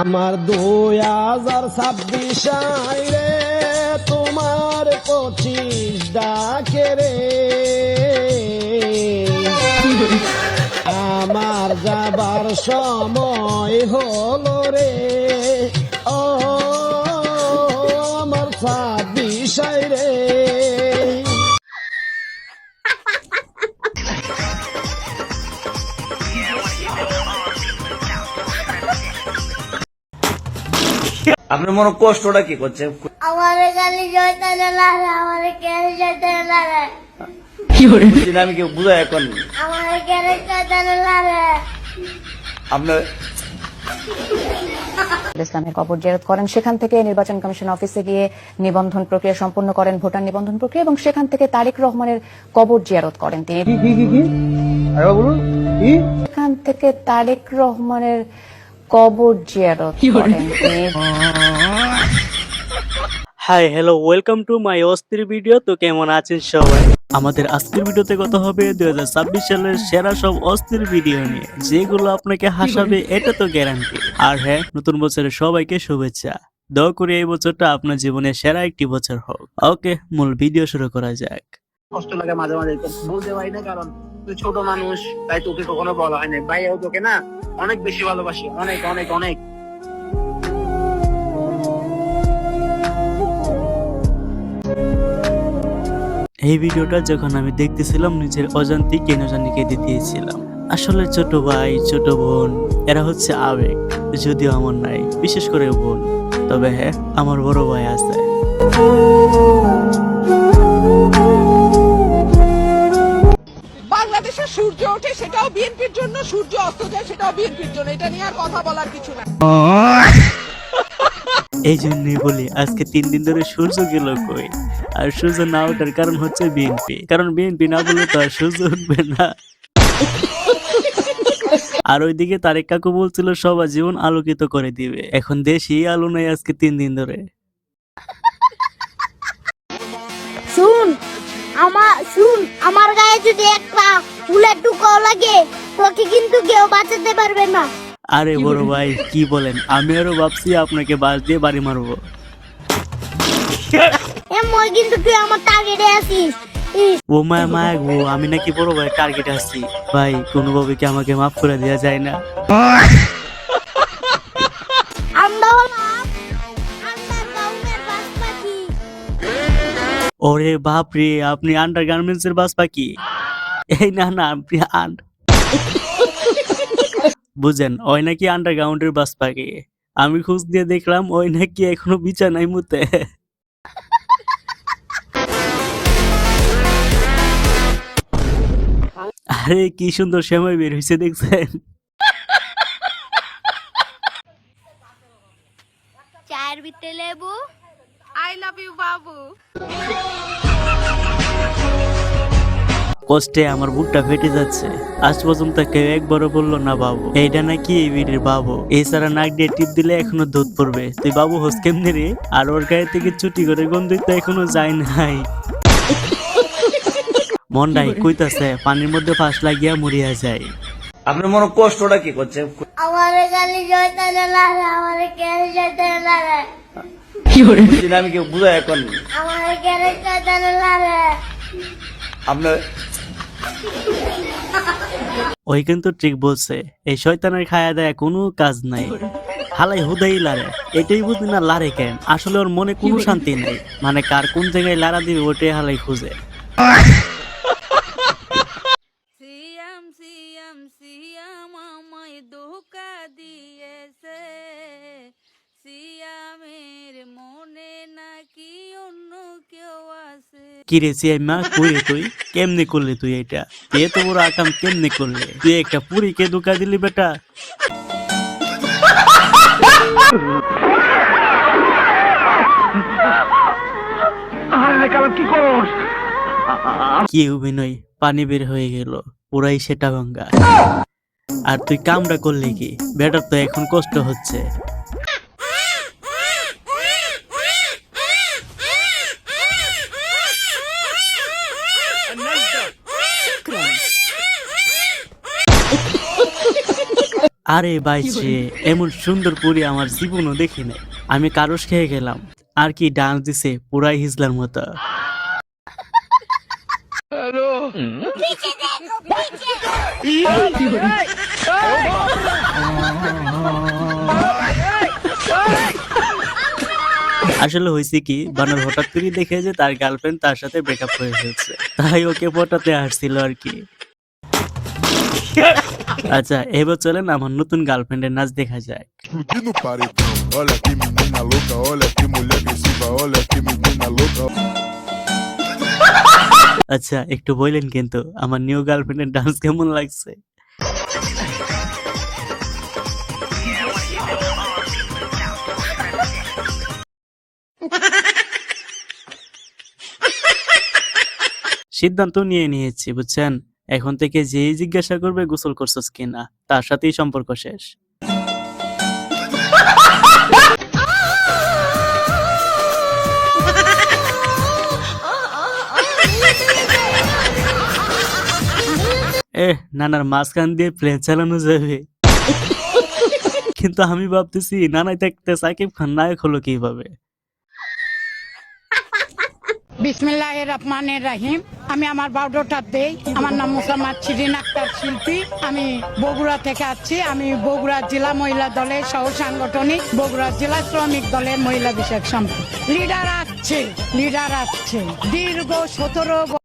আমার 2026 রে তোমার 25 ডাকে রে আমার যাবার সময় হলো রে ও আমার 26 রে আপনার মনে কষ্টটা কি করছে? আমার গালি জয়তানে লাগে, আমার কেন জয়তানে লাগে, আমি কেউ বুঝাই এখন আমার কেন জয়তানে লাগে। আপনার ইসলামের কবর জিয়ারত করেন, সেখান থেকে নির্বাচন কমিশন অফিসে গিয়ে নিবন্ধন প্রক্রিয়া সম্পন্ন করেন, ভোটার নিবন্ধন প্রক্রিয়া, এবং সেখান থেকে তারেক রহমানের কবর জিয়ারত করেন তিনি। সেখান থেকে তারেক রহমানের কবর জিয়ারত করেন তিনি। Hi hello, welcome to my অস্থির ভিডিও। তো কেমন আছেন সবাই? আমাদের আজকের ভিডিওতে কথা হবে 2026 সালের সেরা সব অস্থির ভিডিও নিয়ে, যেগুলো আপনাকে হাসাবে, এটা তো গ্যারান্টি। আর হ্যাঁ, নতুন বছরের সবাইকে শুভেচ্ছা। দোয়া করি এই বছরটা আপনার জীবনের সেরা একটি বছর হোক। ওকে, মূল ভিডিও শুরু করা যাক। কষ্ট লাগে মাঝে মাঝে, বলতে পারি না, কারণ তুই ছোট মানুষ, তাই তোকে কখনো বলা হয় না। ভাইয়াও তোকে না অনেক বেশি ভালোবাসি, অনেক অনেক অনেক। এই ভিডিওটা যখন আমি দেখতেছিলাম, নিজের অজান্তে কেন জানি কেঁদে দিয়েছিলাম। আসলে ছোট ভাই, ছোট বোন, এরা হচ্ছে আবেগ, যদিও আমার নাই, বিশেষ করে বোন। তবে হ্যাঁ, আমার বড় ভাই আছে। বাংলাদেশের সূর্য ওঠে সেটাও বিএনপির জন্য, সূর্য অস্ত যায় সেটাও বিএনপির জন্য, এটা নিয়ে আর কথা বলার কিছু না। এই জন্যই বলি, আজকে 3 দিন ধরে সূর্য গেল কই। আর সূর্য না ওঠার কারণ হচ্ছে বিএনপি, কারণ বিএনপি না বললে তো আর সূর্য উঠবে না। আর ওইদিকে তারেক কাকু বলছিল সবার জীবন আলোকিত করে দিবে, এখন দেশই আলো নাই আজকে 3 দিন ধরে। শুন আমার গায়ে যদি একটা ফুলের টুকাও লাগে, তোকে কিন্তু কেউ বাঁচাতে পারবে না। আরে বড় ভাই, কি বলেন? আমি আরো ভাবছি আপনাকে বাস দিয়ে বাড়ি মারবো। এমন কিন্তু তুই আমার টার্গেটে আছিস। ও মায়া মায়া গো, আমি নাকি বড় ভাই টার্গেট আছি। ভাই, কোনোভাবে কি আমাকে মাফ করে দেওয়া যায় না? আমরা হলাম আন্ডারগ্রাউন্ডের বাস পাখি। ওরে বাপ রে, আপনি আন্ডারগার্মেন্টস এর বাস পাখি? এই না না, আপনি বুঝেন, ওই নাকি আন্ডারগ্রাউন্ডের বাস পাখি। আমি খোঁজ দিয়ে দেখলাম ওই নাকি এখনো বিছানায় মুতে। আরে কি সুন্দর সময় বের হয়েছে দেখছেন? চায়ের ভিতরে লেবু। আই লাভ ইউ বাবু। কষ্টে আমার বুকটা ফেটে যাচ্ছে। আজ পর্যন্ত কেউ একবারও বললো না বাবু। এইটা নাকি এই বিড়ির বাবু, এছাড়া নাক দিয়ে টিপ দিলে এখনো দুধ পড়বে। তুই বাবু হোস কেমনে রে? আর ওর গায়ে থেকে চুটি করে গন্ধ তো এখনো যায় নাই। মনটাই কইতাছে পানির মধ্যে ফাঁস লাগিয়া মরিয়া যায়। আপনার মনে কষ্টটা কি করছে? আমার গালি জয়তানে লাগে, আমার কেন জয়তানে লাগে, আমি কেউ বুঝাই এখন আমার কেন জয়তানে লাগে। আপনার ওই কিন্তু ঠিক বলছে, এই শয়তানের খায়া দেয় কোনো কাজ নাই। হালাই হুদাই লারে, এটাই বুঝি না লারে কেন। আসলে ওর মনে কোনো শান্তি নেই, মানে কার কোন জায়গায় লারা দিবে ওটাই হালাই খুঁজে। সিয়াম সিয়াম সিয়াম আমায় ধোঁকা দিয়েছে, সিয়ামের মনে নাকি অন্য কেউ আছে। কিরে সিয়াম্মা, কই রে তুই? কেমনে করলি তুই এটা? তুই এত বড় আকাম কেমনে করলি? তুই একটা পুরীকে ধোঁকা দিলি বেটা। কি অভিনয়! পানি বের হয়ে গেল, পুরাই সেটা ভাঙ্গা। আর তুই কামড়া করলি কি? বেটার তো এখন কষ্ট হচ্ছে। আরে বাইছে, এমন সুন্দর পুরি আমার জীবনও দেখি নাই। আমি কারুস খেয়ে গেলাম, আর কি ডান্স দিছে পুরাই হিজলার মতো। আসলে হয়েছে কি, বানর হঠাৎ করে দেখে যে তার গার্লফ্রেন্ড তার সাথে ব্রেকআপ হয়ে ফেলছে, তাই ওকে পটাতে আসছিল আর কি। আচ্ছা, এবার চলেন আমার নতুন গার্লফ্রেন্ডের নাচ দেখা যায়। Explodir no paredão. Olha que menina louca, olha que mulher agressiva, olha que menina louca. আচ্ছা, একটু বললেন কিন্তু আমার নিউ গার্লফ্রেন্ডের ডান্স কেমন লাগছে? সিদ্ধান্ত নিয়ে নিয়েছি বুঝছেন, এখন থেকে যেই জিজ্ঞাসা করবে গোসল করছস কিনা, তার সাথেই সম্পর্ক শেষ। নানার মাঝখান দিয়ে প্লেন চালানো যাবে, কিন্তু আমি ভাবতেছি নানাই থাকতে সাকিব খান নায়ক হলো কিভাবে? বিসমিল্লাহির রহমানির রহিম। আমি আমার বাউডোটা দেই। আমার নাম মুসাম্মদ শিরিন আক্তার শিল্পী। আমি বগুড়া থেকে আসছি। আমি বগুড়া জেলা মহিলা দলের সহ সাংগঠনিক, বগুড়া জেলা শ্রমিক দলের মহিলা বিষয়ক সম্পাদক। লিডার আসছে দীর্ঘ 17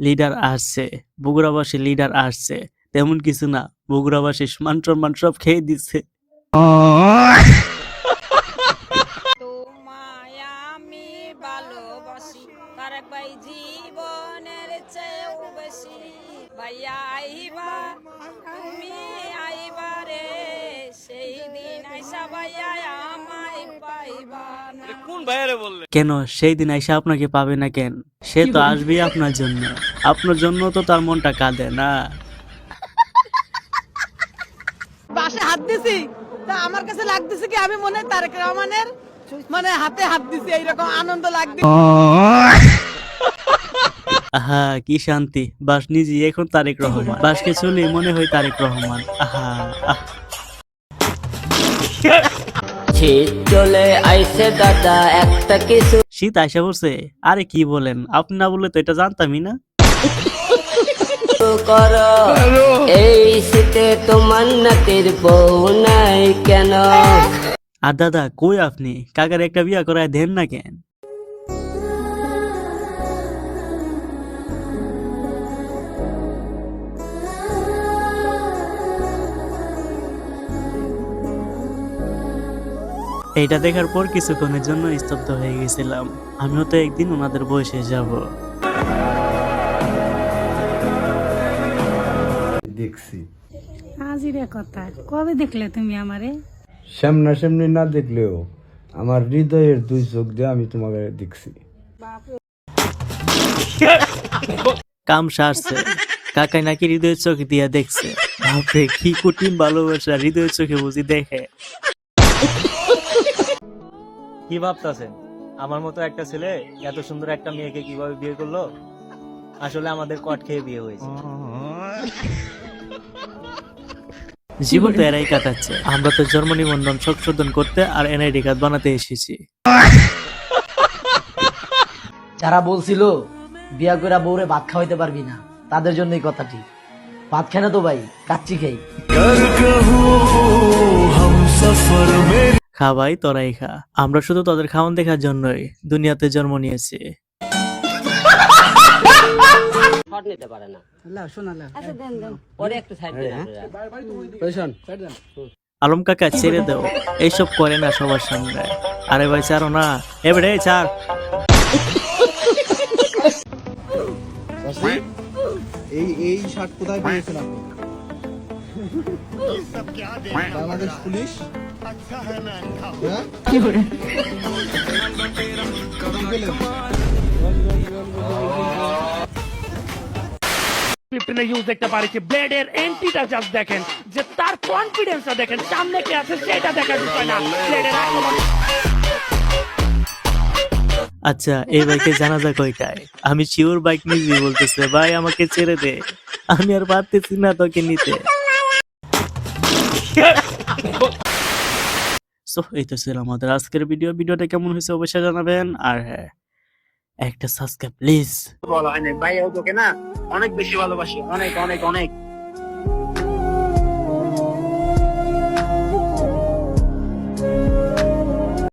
লিডার আসছে বগুড়াবাসী লিডার আসছে, তেমন কিছু না, বগুড়াবাসী মান সম্মান সব খেয়ে দিচ্ছে। কেন সেই দিন আইসা আপনাকে পাবে না কেন? সে তো আসবেই আপনার জন্য, আপনার জন্য তো তার মনটা কাঁদে না। বাসে হাত দিছি, তা আমার কাছে লাগতেছে কি আমি মনে হয় তারেক রহমানের মানে হাতে হাত দিছি, এইরকম আনন্দ লাগবে। আহা কি শান্তি, বাস নিজে এখন তারেক রহমান, বাসকে চলে মনে হয় তারেক রহমান। আহা চলে আইছে দাদা একটা কিছু। শীত আইসা পড়ছে, আরে কি বলেন, আপনি না বললে তো এটা জানতামই না। করো এই শীতে তোমার নাতির বউ নাই কেন? আর দাদা কই আপনি, কাকার একটা বিয়া করায় দেন না কেন? এইটা দেখার পর কিছুক্ষণের জন্য স্তব্ধ হয়ে গেছিলাম। আমিও তো একদিন ওনাদের বয়সে যাব। দেখছি আজিরে কথা। কবে দেখলে তুমি আমারে? সামনাসামনি না দেখলেও আমার হৃদয়ের 2 চোখ দিয়ে আমি তোমাকে দেখছি। কাম সারছে, কাকাই নাকি হৃদয়ের চোখ দিয়া দেখছে। বাপরে কি কঠিন ভালোবাসা, হৃদয়ের চোখে বুঝি দেখে। কি ভাবতাছেন আমার মতো একটা ছেলে এত সুন্দর একটা মেয়েকে কিভাবে বিয়ে করলো? আসলে আমাদের কট খেয়ে বিয়ে হয়েছে। জীবন তো এরাই কাটাচ্ছে, আমরা তো জন্ম নিবন্ধন সংশোধন করতে আর এনআইডি কার্ড বানাতে এসেছি। যারা বলছিল বিয়া করে বউরে ভাত খাওয়াইতে পারবি না, তাদের জন্য এই কথাটি। ভাত খাই না তো ভাই, কাচ্চি খাই। খাওয়াই তোরাই খা, আমরা শুধু তোদের খাওয়ান দেখার জন্যই দুনিয়াতে জন্ম নিয়েছি। নিতে পারে না। একটু সাইড আলম কাকা ছেড়ে দাও, এইসব করে না সবার সামনে। আরে ভাই ছাড়ো না, এবারে ছাড়। এই শার্ট কোথায় পেয়েছেন আপনি? বাংলাদেশ পুলিশ? হ্যাঁ? কখন পেলেন? ইউজ দেখতে পারি ব্লেডের এন্ট্রিটা জাস্ট দেখেন, যে তার কনফিডেন্সটা দেখেন, সামনে কে আছে সেটা দেখার বিষয় না, ব্লেডের আক্রমণ। আচ্ছা এই বাইকে জানাজা কয়টায়? আমি শিওর বাইক নিজেই বলতেছে ভাই আমাকে ছেড়ে দে। আমি আর পারতেছি না তোকে নিতে। সো এই তো ছিল আমাদের আজকের ভিডিওটা কেমন হয়েছে অবশ্যই জানাবেন, আর হ্যাঁ একটা সাবস্ক্রাইব প্লিজ। বলা হয় না, ভাইয়াও তোকে না অনেক বেশি ভালোবাসি, অনেক অনেক অনেক।